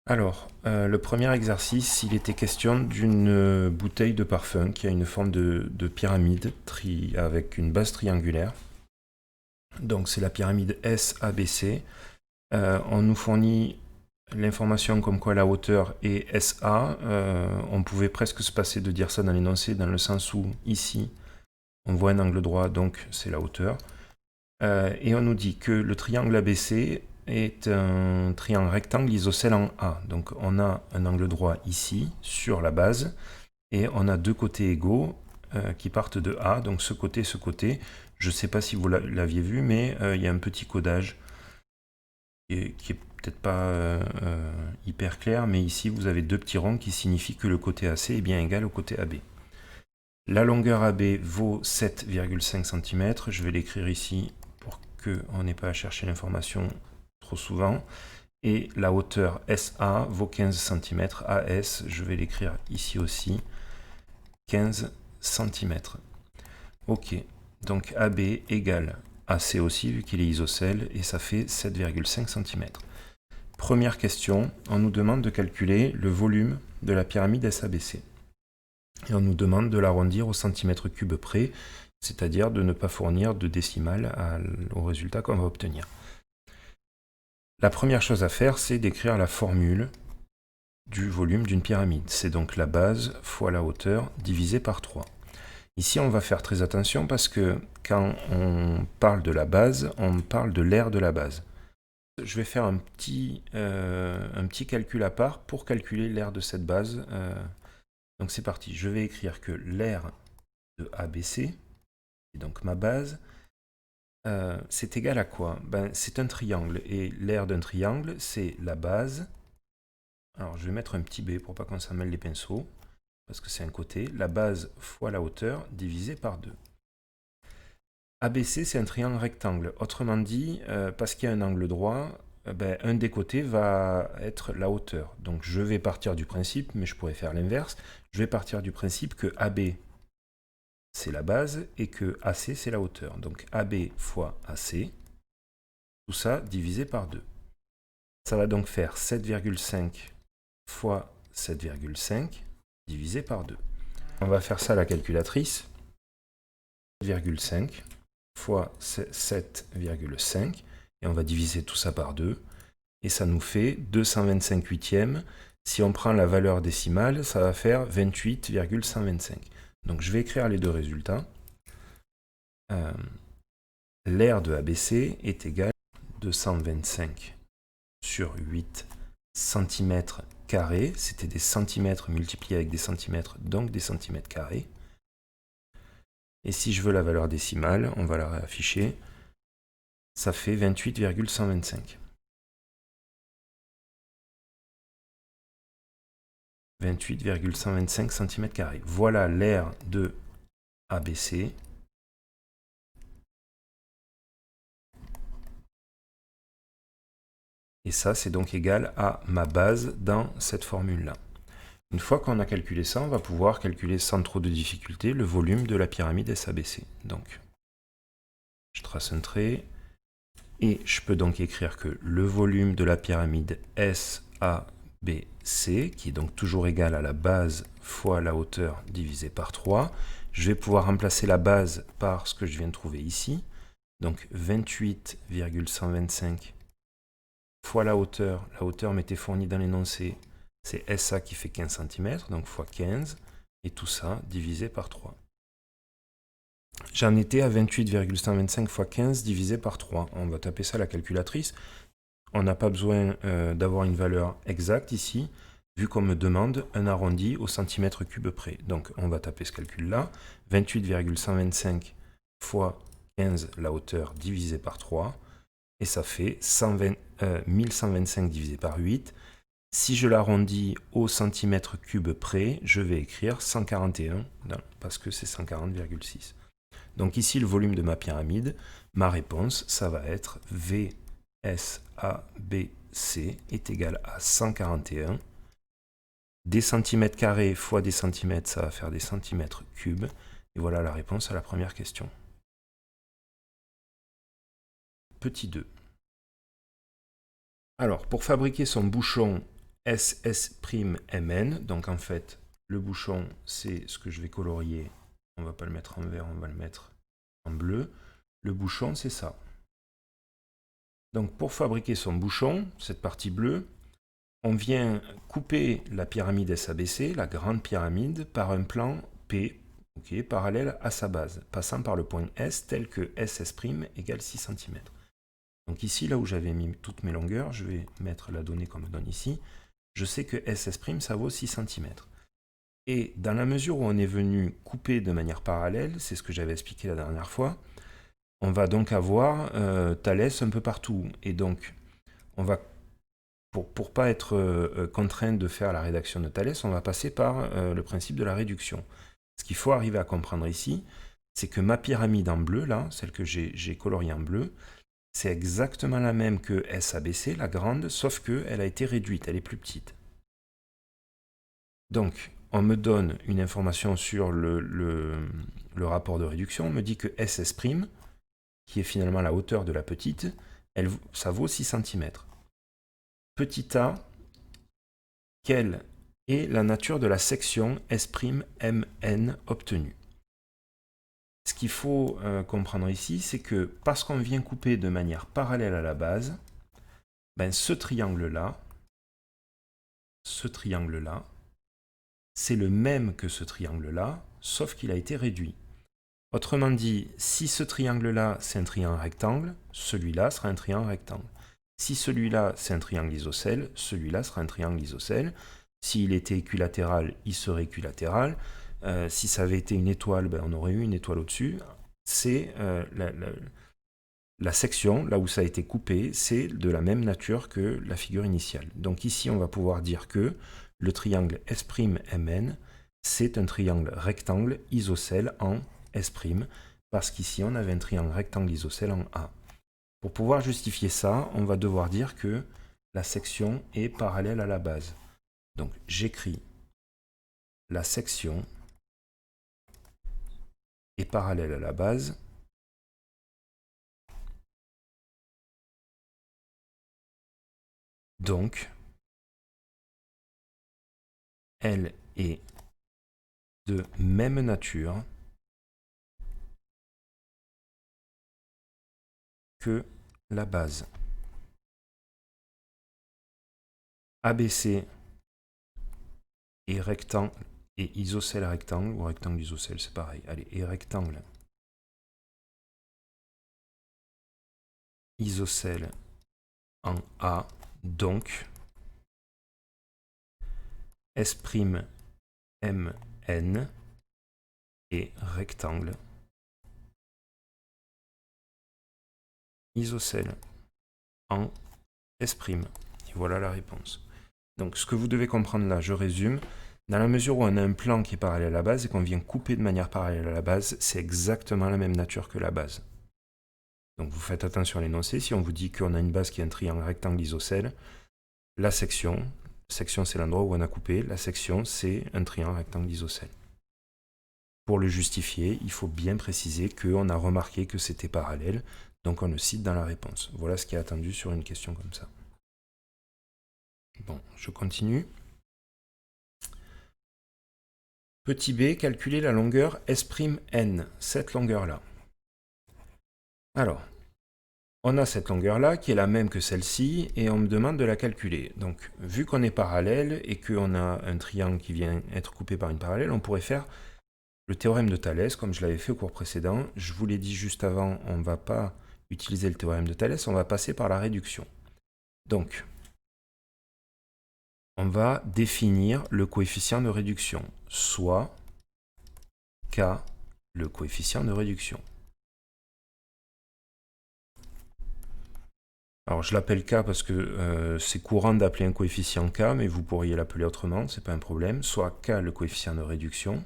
Alors, le premier exercice, il était question d'une bouteille de parfum qui a une forme de pyramide avec une base triangulaire. Donc c'est la pyramide SABC. On nous fournit l'information comme quoi la hauteur est SA. On pouvait presque se passer de dire ça dans l'énoncé, dans le sens où ici, on voit un angle droit, donc c'est la hauteur. Et on nous dit que le triangle ABC est un triangle rectangle isocèle en A. Donc on a un angle droit ici, sur la base, et on a deux côtés égaux qui partent de A, donc ce côté, ce côté. Je ne sais pas si vous l'aviez vu, mais il y a un petit codage qui est peut-être pas hyper clair, mais ici vous avez deux petits ronds qui signifient que le côté AC est bien égal au côté AB. La longueur AB vaut 7,5 cm, je vais l'écrire ici pour qu'on n'ait pas à chercher l'information trop souvent. Et la hauteur SA vaut 15 cm, AS, je vais l'écrire ici aussi, 15 cm. Ok, donc AB égale AC aussi, vu qu'il est isocèle, et ça fait 7,5 cm. Première question, on nous demande de calculer le volume de la pyramide SABC. Et on nous demande de l'arrondir au centimètre cube près, c'est-à-dire de ne pas fournir de décimales au résultat qu'on va obtenir. La première chose à faire, c'est d'écrire la formule du volume d'une pyramide. C'est donc la base fois la hauteur divisé par 3. Ici, on va faire très attention parce que quand on parle de la base, on parle de l'aire de la base. Je vais faire un petit calcul à part pour calculer l'aire de cette base. Donc c'est parti, je vais écrire que l'aire de ABC, et donc ma base, c'est égal à quoi? C'est un triangle, et l'aire d'un triangle, c'est la base. Alors je vais mettre un petit b pour pas qu'on s'en mêle les pinceaux, parce que c'est un côté, la base fois la hauteur divisé par 2. ABC, c'est un triangle rectangle. Autrement dit, parce qu'il y a un angle droit, un des côtés va être la hauteur. Donc je vais partir du principe, mais je pourrais faire l'inverse, je vais partir du principe que AB, c'est la base, et que AC, c'est la hauteur. Donc AB fois AC, tout ça divisé par 2. Ça va donc faire 7,5 fois 7,5 divisé par 2. On va faire ça à la calculatrice. 7,5 fois 7,5, et on va diviser tout ça par 2, et ça nous fait 225 huitièmes. Si on prend la valeur décimale, ça va faire 28,125. Donc je vais écrire les deux résultats. L'aire de ABC est égale à 225 sur 8 cm carrés. C'était des centimètres multipliés avec des centimètres, donc des centimètres carrés. Et si je veux la valeur décimale, on va la réafficher. Ça fait 28,125. 28,125 cm². Voilà l'aire de ABC. Et ça, c'est donc égal à ma base dans cette formule-là. Une fois qu'on a calculé ça, on va pouvoir calculer sans trop de difficulté le volume de la pyramide SABC. Donc, je trace un trait. Et je peux donc écrire que le volume de la pyramide SABC, qui est donc toujours égal à la base fois la hauteur divisé par 3, je vais pouvoir remplacer la base par ce que je viens de trouver ici. Donc 28,125 fois la hauteur m'était fournie dans l'énoncé, c'est SA qui fait 15 cm, donc fois 15, et tout ça divisé par 3. J'en étais à 28,125 fois 15 divisé par 3. On va taper ça à la calculatrice. On n'a pas besoin d'avoir une valeur exacte ici, vu qu'on me demande un arrondi au centimètre cube près. Donc on va taper ce calcul-là. 28,125 fois 15 la hauteur divisé par 3. Et ça fait 1125 divisé par 8. Si je l'arrondis au centimètre cube près, je vais écrire 141, parce que c'est 140,6. Donc ici, le volume de ma pyramide, ma réponse, ça va être VSABC est égal à 141. Des centimètres carrés fois des centimètres, ça va faire des centimètres cubes. Et voilà la réponse à la première question. Petit 2. Alors, pour fabriquer son bouchon SS'(mn). Donc en fait, le bouchon, c'est ce que je vais colorier. On ne va pas le mettre en vert, on va le mettre en bleu. Le bouchon, c'est ça. Donc pour fabriquer son bouchon, cette partie bleue, on vient couper la pyramide SABC, la grande pyramide, par un plan P, parallèle à sa base, passant par le point S tel que SS' égale 6 cm. Donc ici, là où j'avais mis toutes mes longueurs, je vais mettre la donnée qu'on me donne ici. Je sais que SS', ça vaut 6 cm. Et dans la mesure où on est venu couper de manière parallèle, c'est ce que j'avais expliqué la dernière fois, on va donc avoir Thalès un peu partout. Et donc, on va, pour pas être contraint de faire la rédaction de Thalès, on va passer par le principe de la réduction. Ce qu'il faut arriver à comprendre ici, c'est que ma pyramide en bleu, là, celle que j'ai coloriée en bleu, c'est exactement la même que SABC, la grande, sauf qu'elle a été réduite, elle est plus petite. Donc, on me donne une information sur le rapport de réduction, on me dit que SS', qui est finalement la hauteur de la petite, ça vaut 6 cm. Petit a, quelle est la nature de la section S'(mn) obtenue? Ce qu'il faut comprendre ici, c'est que parce qu'on vient couper de manière parallèle à la base, ben ce triangle-là, c'est le même que ce triangle-là, sauf qu'il a été réduit. Autrement dit, si ce triangle-là, c'est un triangle rectangle, celui-là sera un triangle rectangle. Si celui-là, c'est un triangle isocèle, celui-là sera un triangle isocèle. S'il était équilatéral, il serait équilatéral. Si ça avait été une étoile, ben, on aurait eu une étoile au-dessus. C'est la section, là où ça a été coupé, c'est de la même nature que la figure initiale. Donc ici, on va pouvoir dire que le triangle S'(mn), c'est un triangle rectangle isocèle en S', parce qu'ici, on avait un triangle rectangle isocèle en A. Pour pouvoir justifier ça, on va devoir dire que la section est parallèle à la base. Donc, j'écris la section est parallèle à la base. Donc, elle est de même nature que la base. ABC est rectangle et isocèle rectangle, ou rectangle isocèle, c'est pareil. Allez, et rectangle isocèle en A, donc S'(mn) est rectangle isocèle en S'. Et voilà la réponse. Donc ce que vous devez comprendre là, je résume, dans la mesure où on a un plan qui est parallèle à la base et qu'on vient couper de manière parallèle à la base, c'est exactement la même nature que la base. Donc vous faites attention à l'énoncé, si on vous dit qu'on a une base qui est un triangle rectangle isocèle, la section c'est l'endroit où on a coupé, la section c'est un triangle rectangle isocèle. Pour le justifier, il faut bien préciser qu'on a remarqué que c'était parallèle, donc on le cite dans la réponse. Voilà ce qui est attendu sur une question comme ça. Bon, je continue. Petit b, calculer la longueur S'(n), cette longueur-là. Alors, on a cette longueur-là qui est la même que celle-ci et on me demande de la calculer. Donc, vu qu'on est parallèle et qu'on a un triangle qui vient être coupé par une parallèle, on pourrait faire le théorème de Thalès, comme je l'avais fait au cours précédent. Je vous l'ai dit juste avant, on ne va pas utiliser le théorème de Thalès, on va passer par la réduction. Donc, on va définir le coefficient de réduction, soit K, le coefficient de réduction. Alors je l'appelle K parce que c'est courant d'appeler un coefficient K, mais vous pourriez l'appeler autrement, c'est pas un problème. Soit K, le coefficient de réduction.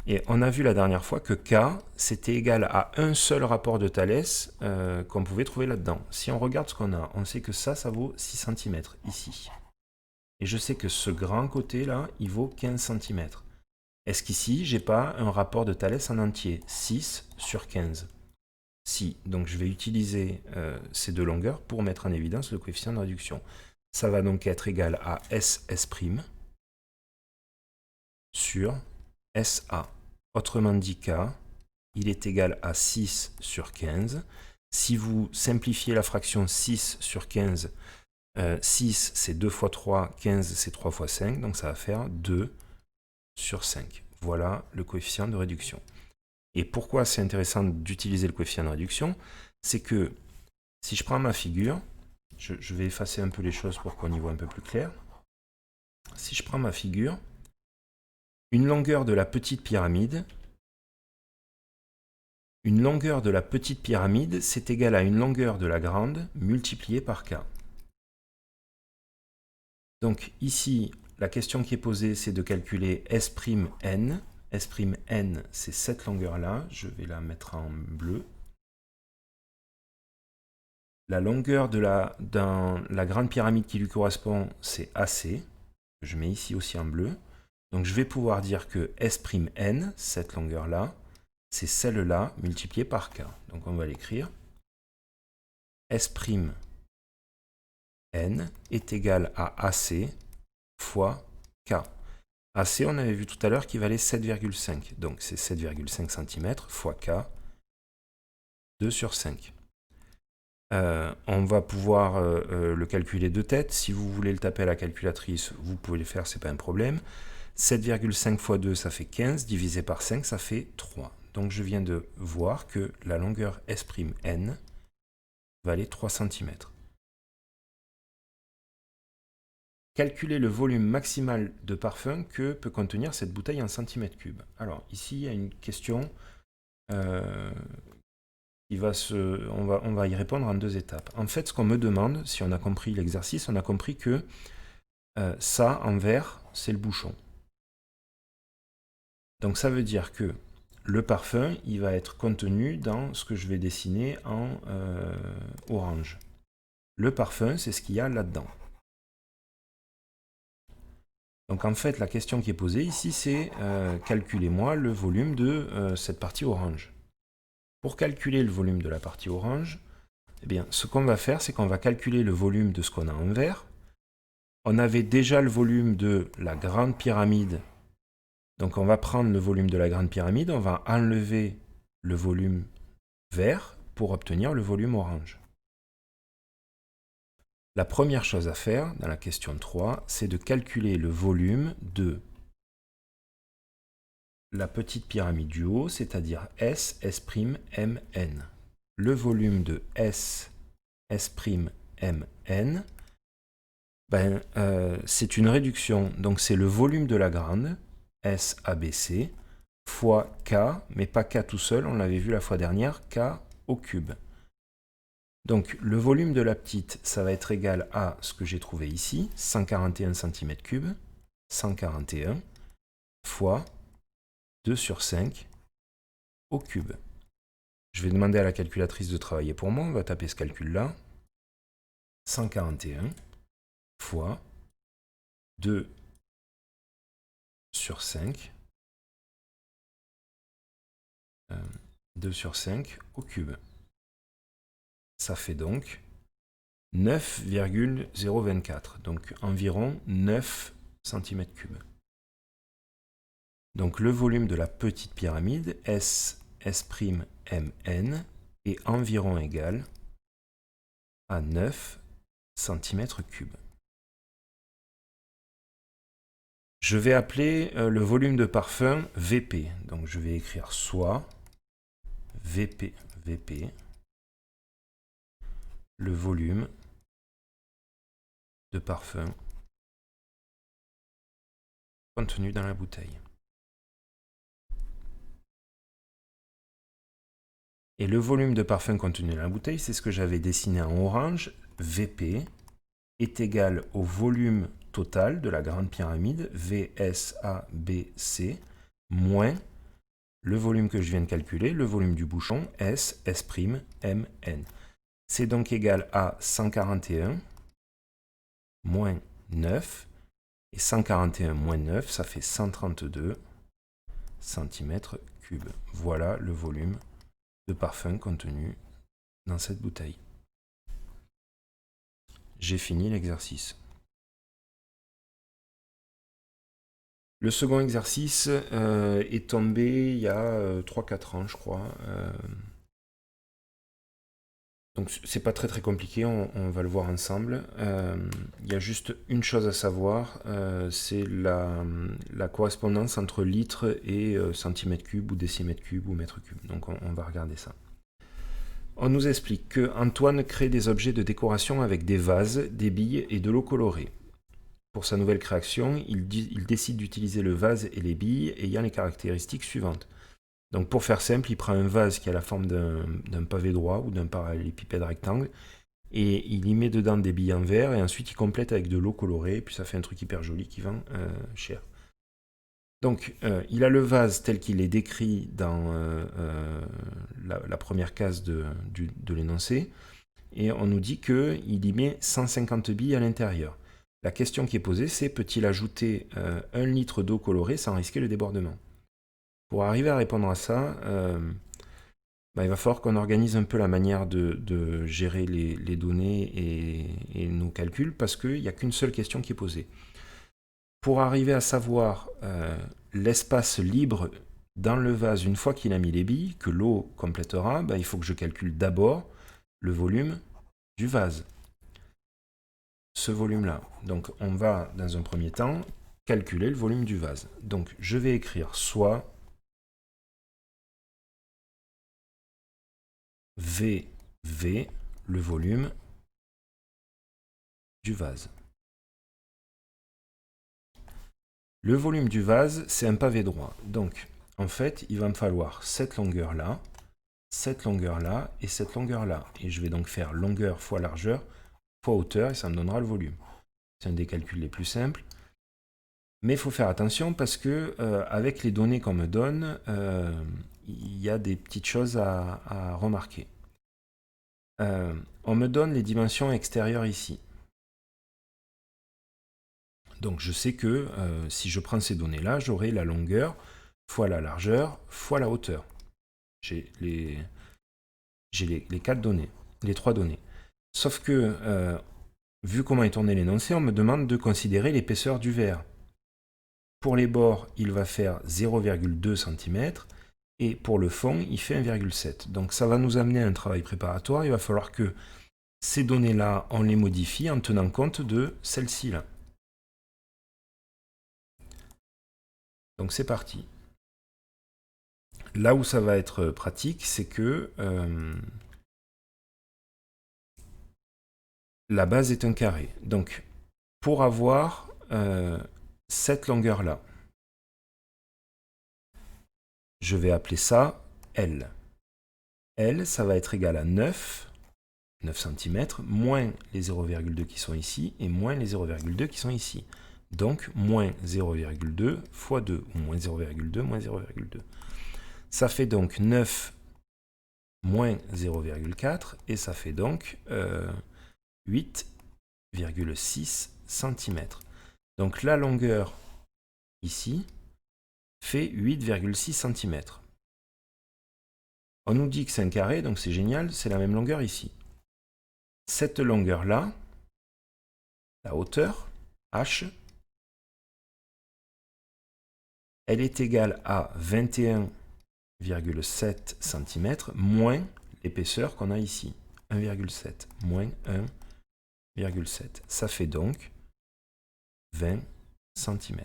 Et on a vu la dernière fois que K, c'était égal à un seul rapport de Thalès qu'on pouvait trouver là-dedans. Si on regarde ce qu'on a, on sait que ça vaut 6 cm ici. Et je sais que ce grand côté-là, il vaut 15 cm. Est-ce qu'ici, j'ai pas un rapport de Thalès en entier, 6 sur 15? si, donc je vais utiliser ces deux longueurs pour mettre en évidence le coefficient de réduction. Ça va donc être égal à SS' sur SA. Autrement dit, K, il est égal à 6 sur 15. Si vous simplifiez la fraction 6 sur 15, 6 c'est 2 fois 3, 15 c'est 3 fois 5, donc ça va faire 2 sur 5. Voilà le coefficient de réduction. Et pourquoi c'est intéressant d'utiliser le coefficient de réduction? C'est que si je prends ma figure, je vais effacer un peu les choses pour qu'on y voit un peu plus clair. Si je prends ma figure, une longueur de la petite pyramide, c'est égal à une longueur de la grande multipliée par k. Donc ici, la question qui est posée, c'est de calculer S'(n). S'(n), c'est cette longueur-là. Je vais la mettre en bleu. La longueur dans la grande pyramide qui lui correspond, c'est AC. Je mets ici aussi en bleu. Donc je vais pouvoir dire que S'(n), cette longueur-là, c'est celle-là multipliée par k. Donc on va l'écrire. S'(n) est égal à AC fois k. AC, on avait vu tout à l'heure qu'il valait 7,5. Donc c'est 7,5 cm fois k, 2 sur 5. On va pouvoir le calculer de tête. Si vous voulez le taper à la calculatrice, vous pouvez le faire, c'est pas un problème. 7,5 fois 2, ça fait 15, divisé par 5, ça fait 3. Donc je viens de voir que la longueur S'(n) valait 3 cm. Calculer le volume maximal de parfum que peut contenir cette bouteille en centimètres cubes. Alors ici, il y a une question on va y répondre en deux étapes. En fait, ce qu'on me demande, si on a compris l'exercice, on a compris que ça, en vert, c'est le bouchon. Donc ça veut dire que le parfum, il va être contenu dans ce que je vais dessiner en orange. Le parfum, c'est ce qu'il y a là-dedans. Donc en fait, la question qui est posée ici, c'est calculez-moi le volume de cette partie orange. Pour calculer le volume de la partie orange, eh bien, ce qu'on va faire, c'est qu'on va calculer le volume de ce qu'on a en vert. On avait déjà le volume de la grande pyramide. Donc on va prendre le volume de la grande pyramide, on va enlever le volume vert pour obtenir le volume orange. La première chose à faire dans la question 3, c'est de calculer le volume de la petite pyramide du haut, c'est-à-dire S', S'(mn). Le volume de S', S'(mn), c'est une réduction, donc c'est le volume de la grande, S ABC, fois K, mais pas K tout seul, on l'avait vu la fois dernière, K au cube. Donc le volume de la petite, ça va être égal à ce que j'ai trouvé ici, 141 cm3, 141, fois 2 sur 5 au cube. Je vais demander à la calculatrice de travailler pour moi, on va taper ce calcul-là. 141 fois 2 sur 5, 2 sur 5 au cube. Ça fait donc 9,024, donc environ 9 cm3. Donc le volume de la petite pyramide, S'(mn), est environ égal à 9 cm3. Je vais appeler le volume de parfum VP. Donc je vais écrire soit VP, le volume de parfum contenu dans la bouteille. Et le volume de parfum contenu dans la bouteille, c'est ce que j'avais dessiné en orange. VP est égal au volume total de la grande pyramide, VSABC, moins le volume que je viens de calculer, le volume du bouchon, S'(mn). C'est donc égal à 141 moins 9, et 141 moins 9, ça fait 132 cm3. Voilà le volume de parfum contenu dans cette bouteille. J'ai fini l'exercice. Le second exercice est tombé il y a 3-4 ans, je crois. Donc c'est pas très compliqué, on va le voir ensemble. Il y a juste une chose à savoir, c'est la correspondance entre litres et centimètres cubes ou décimètres cubes ou mètres cubes. Donc on va regarder ça. On nous explique que Antoine crée des objets de décoration avec des vases, des billes et de l'eau colorée. Pour sa nouvelle création, il décide d'utiliser le vase et les billes ayant les caractéristiques suivantes. Donc pour faire simple, il prend un vase qui a la forme d'un pavé droit ou d'un parallélépipède rectangle et il y met dedans des billes en verre et ensuite il complète avec de l'eau colorée et puis ça fait un truc hyper joli qui vend cher. Donc il a le vase tel qu'il est décrit dans la première case de l'énoncé et on nous dit qu'il y met 150 billes à l'intérieur. La question qui est posée, c'est peut-il ajouter 1 litre d'eau colorée sans risquer le débordement? Pour arriver à répondre à ça, il va falloir qu'on organise un peu la manière de gérer les données et nos calculs parce qu'il n'y a qu'une seule question qui est posée. Pour arriver à savoir l'espace libre dans le vase une fois qu'il a mis les billes, que l'eau complétera, il faut que je calcule d'abord le volume du vase. Ce volume-là. Donc on va, dans un premier temps, calculer le volume du vase. Donc je vais écrire soit VV, le volume du vase. Le volume du vase, c'est un pavé droit. Donc, en fait, il va me falloir cette longueur-là, cette longueur-là et cette longueur-là. Et je vais donc faire longueur fois largeur fois hauteur et ça me donnera le volume. C'est un des calculs les plus simples. Mais il faut faire attention parce que avec les données qu'on me donne, il y a des petites choses à remarquer. On me donne les dimensions extérieures ici. Donc je sais que si je prends ces données-là, j'aurai la longueur fois la largeur fois la hauteur. J'ai les 4 données, les 3 données. Sauf que, vu comment est tourné l'énoncé, on me demande de considérer l'épaisseur du verre. Pour les bords, il va faire 0,2 cm et pour le fond, il fait 1,7. Donc ça va nous amener à un travail préparatoire. Il va falloir que ces données-là, on les modifie en tenant compte de celles-ci là. Donc c'est parti. Là où ça va être pratique, c'est que la base est un carré. Donc pour avoir cette longueur-là, je vais appeler ça L. L, ça va être égal à 9 cm, moins les 0,2 qui sont ici, et moins les 0,2 qui sont ici. Donc, moins 0,2 fois 2, ou moins 0,2 moins 0,2. Ça fait donc 9 moins 0,4, et ça fait donc 8,6 cm. Donc la longueur ici fait 8,6 cm. On nous dit que c'est un carré, donc c'est génial, c'est la même longueur ici. Cette longueur-là, la hauteur, h, elle est égale à 21,7 cm moins l'épaisseur qu'on a ici, 1,7, moins 1,7. Ça fait donc 20 cm.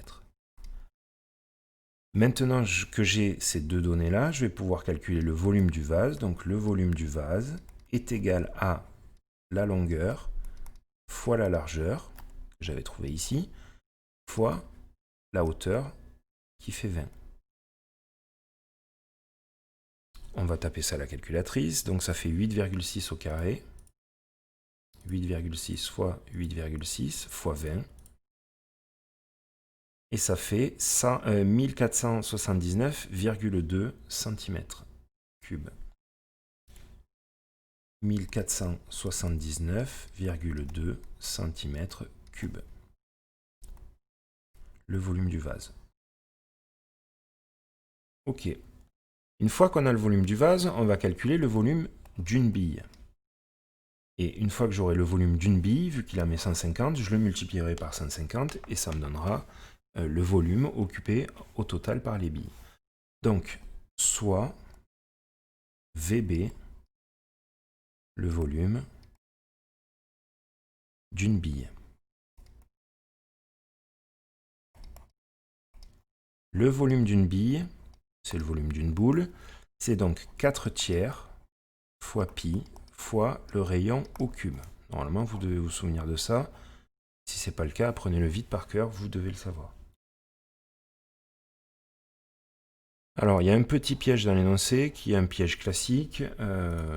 Maintenant que j'ai ces deux données-là, je vais pouvoir calculer le volume du vase. Donc le volume du vase est égal à la longueur fois la largeur, que j'avais trouvé ici, fois la hauteur, qui fait 20. On va taper ça à la calculatrice, donc ça fait 8,6 au carré. 8,6 fois 8,6 fois 20. Et ça fait 1479,2 cm3. 1479,2 cm3. Le volume du vase. Ok. Une fois qu'on a le volume du vase, on va calculer le volume d'une bille. Et une fois que j'aurai le volume d'une bille, vu qu'il en met 150, je le multiplierai par 150 et ça me donnera le volume occupé au total par les billes. Donc, soit VB, le volume d'une bille. Le volume d'une bille, c'est le volume d'une boule, c'est donc 4 tiers fois pi fois le rayon au cube. Normalement, vous devez vous souvenir de ça. Si ce n'est pas le cas, apprenez-le vite par cœur, vous devez le savoir. Alors, il y a un petit piège dans l'énoncé qui est un piège classique.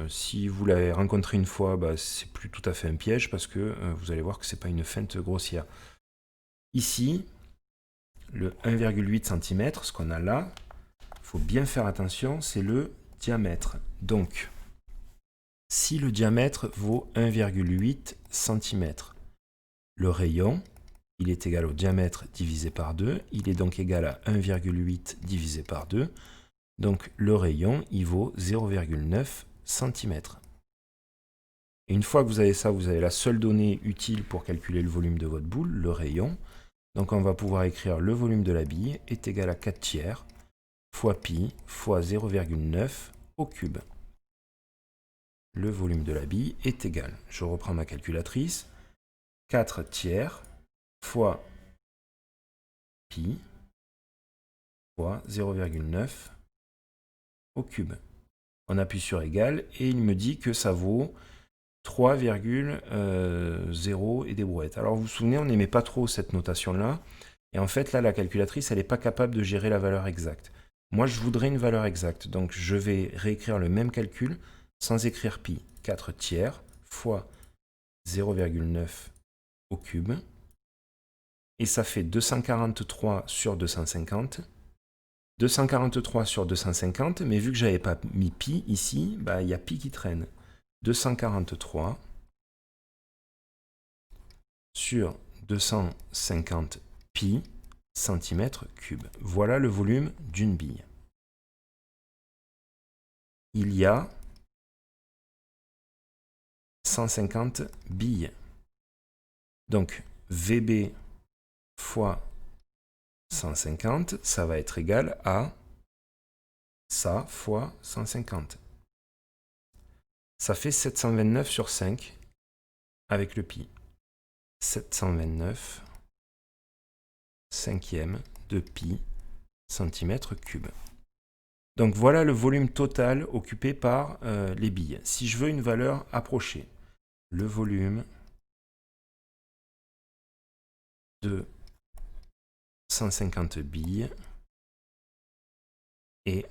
Si vous l'avez rencontré une fois, c'est plus tout à fait un piège parce que vous allez voir que ce n'est pas une feinte grossière. Ici, le 1,8 cm, ce qu'on a là, il faut bien faire attention, c'est le diamètre. Donc, si le diamètre vaut 1,8 cm, le rayon, il est égal au diamètre divisé par 2, il est donc égal à 1,8 divisé par 2, donc le rayon, il vaut 0,9 cm. Et une fois que vous avez ça, vous avez la seule donnée utile pour calculer le volume de votre boule, le rayon. Donc on va pouvoir écrire le volume de la bille est égal à 4 tiers fois pi fois 0,9 au cube. Le volume de la bille est égal, je reprends ma calculatrice, 4 tiers fois pi fois 0,9 au cube. On appuie sur égal et il me dit que ça vaut 3,0 et des brouettes. Alors vous vous souvenez, on n'aimait pas trop cette notation-là. Et en fait, là, la calculatrice, elle n'est pas capable de gérer la valeur exacte. Moi, je voudrais une valeur exacte. Donc, je vais réécrire le même calcul sans écrire pi. 4 tiers fois 0,9 au cube. Et ça fait 243 sur 250. 243 sur 250, mais vu que je n'avais pas mis pi ici, il y a pi qui traîne. 243 sur 250 pi centimètres cubes. Voilà le volume d'une bille. Il y a 150 billes. Donc VB fois 150, ça va être égal à ça fois 150. Ça fait 729 sur 5 avec le pi. 729 cinquième de pi centimètres cubes. Donc voilà le volume total occupé par les billes. Si je veux une valeur approchée, le volume de 150 billes est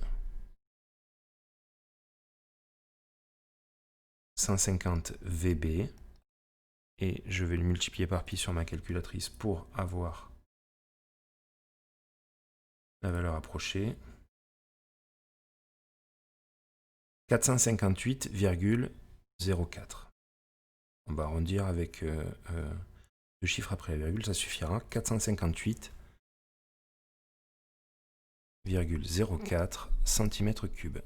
150 VB, et je vais le multiplier par pi sur ma calculatrice pour avoir la valeur approchée. 458,04. On va arrondir avec le chiffre après la virgule, ça suffira. 458,04 cm3.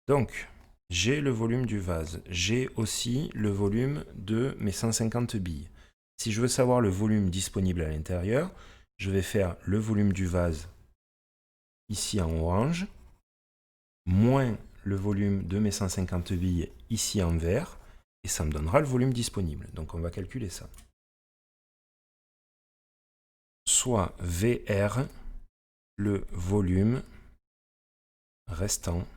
Donc, j'ai le volume du vase. J'ai aussi le volume de mes 150 billes. Si je veux savoir le volume disponible à l'intérieur, je vais faire le volume du vase ici en orange, moins le volume de mes 150 billes ici en vert, et ça me donnera le volume disponible. Donc on va calculer ça. Soit VR, le volume restant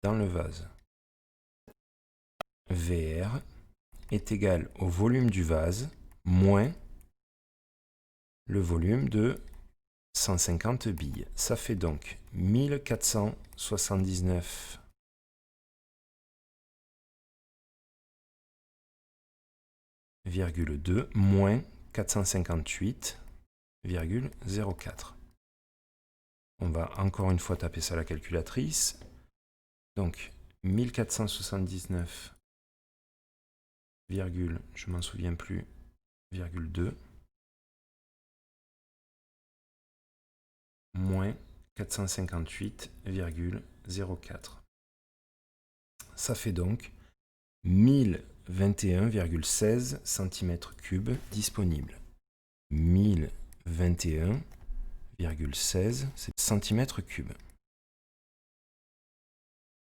dans le vase. VR est égal au volume du vase moins le volume de 150 billes. Ça fait donc 1479,2 moins 458,04. On va encore une fois taper ça à la calculatrice. Donc 1479, je m'en souviens plus, 2 moins 458,04. Ça fait donc 1021,16 cm3 disponibles. 1021,16 cm3.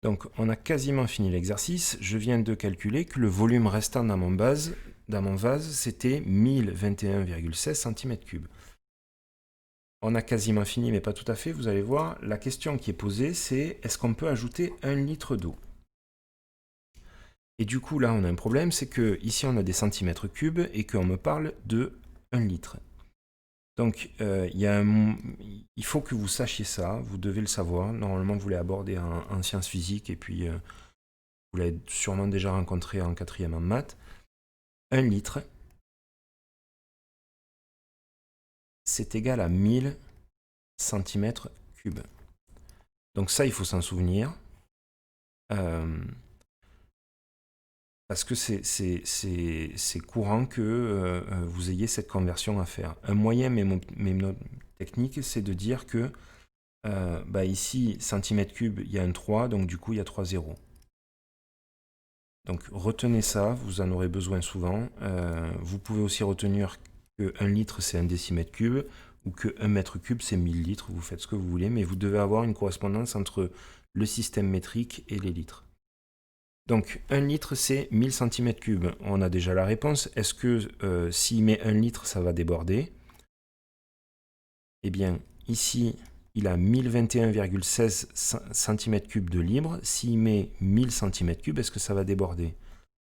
Donc on a quasiment fini l'exercice. Je viens de calculer que le volume restant dans mon vase, c'était 1021,16 cm3. On a quasiment fini, mais pas tout à fait. Vous allez voir, la question qui est posée, c'est est-ce qu'on peut ajouter 1 litre d'eau? Et du coup, là, on a un problème, c'est que ici, on a des centimètres cubes et qu'on me parle de 1 litre. Donc, il faut que vous sachiez ça, vous devez le savoir. Normalement, vous l'avez abordé en sciences physiques et puis vous l'avez sûrement déjà rencontré en 4e en maths. 1 litre, c'est égal à 1000 centimètres cubes. Donc ça, il faut s'en souvenir. Parce que c'est courant que vous ayez cette conversion à faire. Un moyen technique, c'est de dire que ici, centimètre cube, il y a un 3, donc du coup, il y a 3 zéros. Donc retenez ça, vous en aurez besoin souvent. Vous pouvez aussi retenir que 1 litre, c'est 1 décimètre cube, ou que 1 mètre cube, c'est 1000 litres. Vous faites ce que vous voulez, mais vous devez avoir une correspondance entre le système métrique et les litres. Donc 1 litre, c'est 1000 cm3. On a déjà la réponse. Est-ce que s'il met 1 litre, ça va déborder? Eh bien, ici, il a 1021,16 cm3 de libre. S'il met 1000 cm3, est-ce que ça va déborder?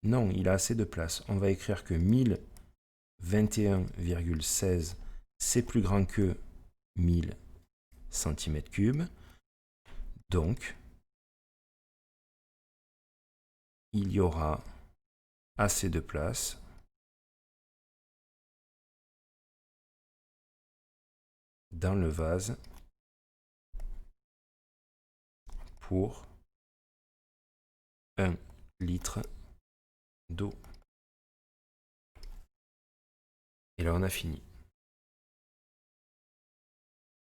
Non, il a assez de place. On va écrire que 1021,16, c'est plus grand que 1000 cm3. Donc, il y aura assez de place dans le vase pour 1 litre d'eau. Et là, on a fini.